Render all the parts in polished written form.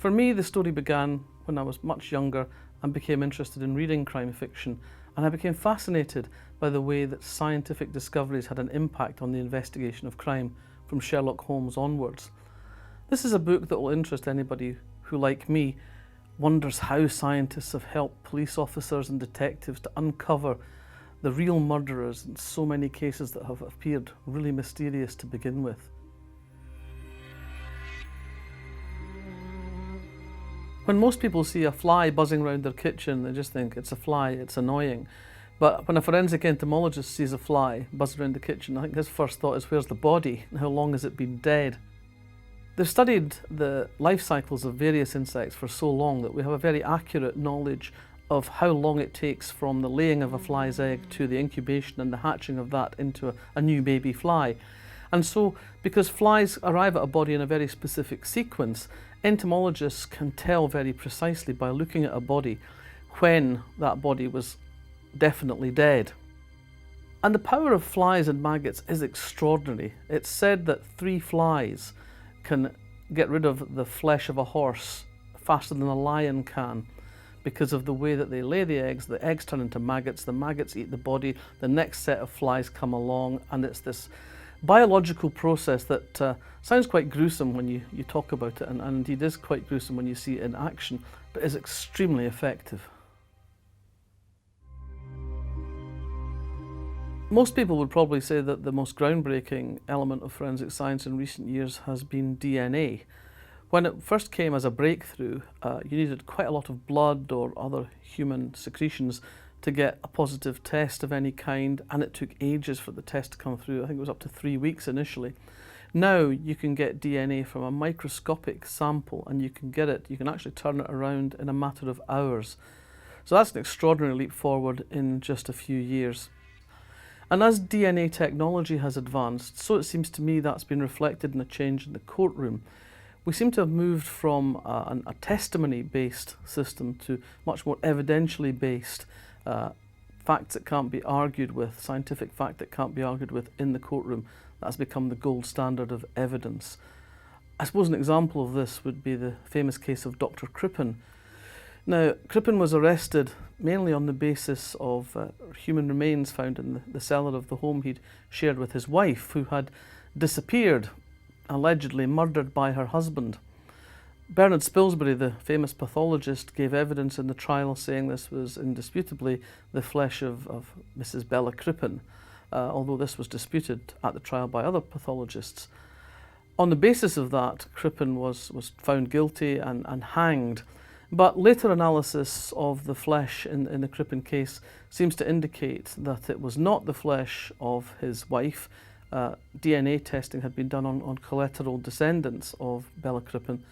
For me, the story began when I was much younger and became interested in reading crime fiction, and I became fascinated by the way that scientific discoveries had an impact on the investigation of crime from Sherlock Holmes onwards. This is a book that will interest anybody who, like me, wonders how scientists have helped police officers and detectives to uncover the real murderers in so many cases that have appeared really mysterious to begin with. When most people see a fly buzzing around their kitchen, they just think it's a fly, it's annoying. But when a forensic entomologist sees a fly buzz around the kitchen, I think his first thought is, where's the body and how long has it been dead? They've studied the life cycles of various insects for so long that we have a very accurate knowledge of how long it takes from the laying of a fly's egg to the incubation and the hatching of that into a new baby fly. And so, because flies arrive at a body in a very specific sequence, entomologists can tell very precisely by looking at a body when that body was definitely dead. And the power of flies and maggots is extraordinary. It's said that 3 flies can get rid of the flesh of a horse faster than a lion can because of the way that they lay the eggs turn into maggots, the maggots eat the body, the next set of flies come along, and it's this biological process that sounds quite gruesome when you talk about it, and indeed is quite gruesome when you see it in action, but is extremely effective. Most people would probably say that the most groundbreaking element of forensic science in recent years has been DNA. When it first came as a breakthrough, you needed quite a lot of blood or other human secretions to get a positive test of any kind, and it took ages for the test to come through. I think it was up to 3 weeks initially. Now you can get DNA from a microscopic sample, and you can actually turn it around in a matter of hours. So that's an extraordinary leap forward in just a few years. And as DNA technology has advanced, so it seems to me that's been reflected in a change in the courtroom. We seem to have moved from a testimony-based system to much more evidentially based facts that can't be argued with, scientific fact that can't be argued with in the courtroom. That's become the gold standard of evidence. I suppose an example of this would be the famous case of Dr. Crippen. Now, Crippen was arrested mainly on the basis of human remains found in the cellar of the home he'd shared with his wife, who had disappeared, allegedly murdered by her husband. Bernard Spilsbury, the famous pathologist, gave evidence in the trial saying this was indisputably the flesh of Mrs. Bella Crippen, although this was disputed at the trial by other pathologists. On the basis of that, Crippen was found guilty and hanged. But later analysis of the flesh in the Crippen case seems to indicate that it was not the flesh of his wife. DNA testing had been done on collateral descendants of Bella Crippen,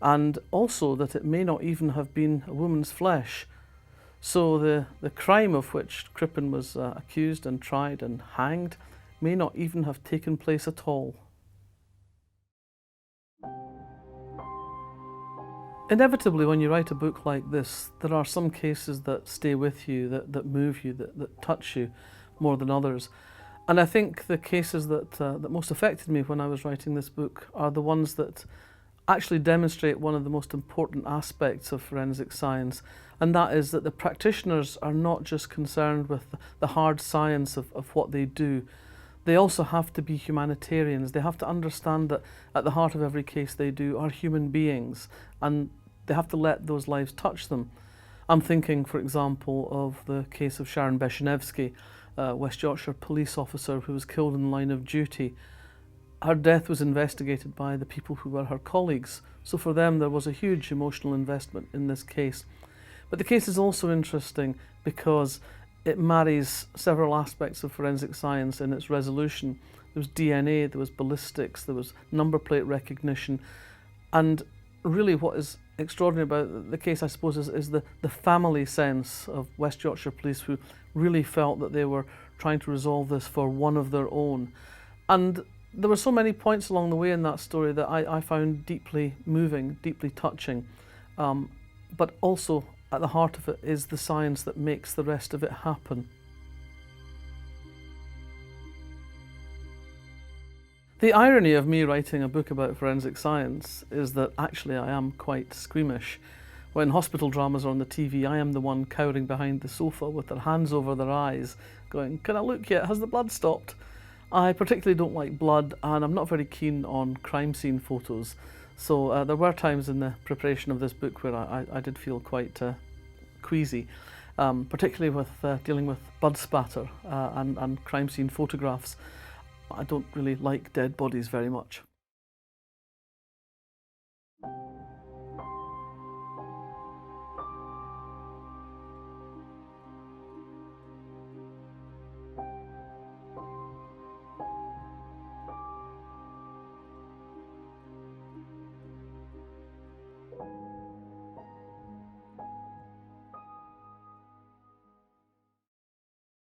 and also that it may not even have been a woman's flesh. So the crime of which Crippen was accused and tried and hanged may not even have taken place at all. Inevitably, when you write a book like this, there are some cases that stay with you, that move you, that touch you more than others. And I think the cases that most affected me when I was writing this book are the ones that actually demonstrate one of the most important aspects of forensic science, and that is that the practitioners are not just concerned with the hard science of what they do. They also have to be humanitarians. They have to understand that at the heart of every case they do are human beings, and they have to let those lives touch them. I'm thinking, for example, of the case of Sharon Beshinevsky, a West Yorkshire police officer who was killed in the line of duty. Her death was investigated by the people who were her colleagues, so for them there was a huge emotional investment in this case. But the case is also interesting because it marries several aspects of forensic science in its resolution. There was DNA, there was ballistics, there was number plate recognition, and really what is extraordinary about the case, I suppose, is the family sense of West Yorkshire Police, who really felt that they were trying to resolve this for one of their own. And there were so many points along the way in that story that I found deeply moving, deeply touching, but also at the heart of it is the science that makes the rest of it happen. The irony of me writing a book about forensic science is that actually I am quite squeamish. When hospital dramas are on the TV, I am the one cowering behind the sofa with their hands over their eyes, going, "Can I look yet? Has the blood stopped?" I particularly don't like blood, and I'm not very keen on crime scene photos. So there were times in the preparation of this book where I did feel quite queasy, particularly with dealing with blood spatter and crime scene photographs. I don't really like dead bodies very much.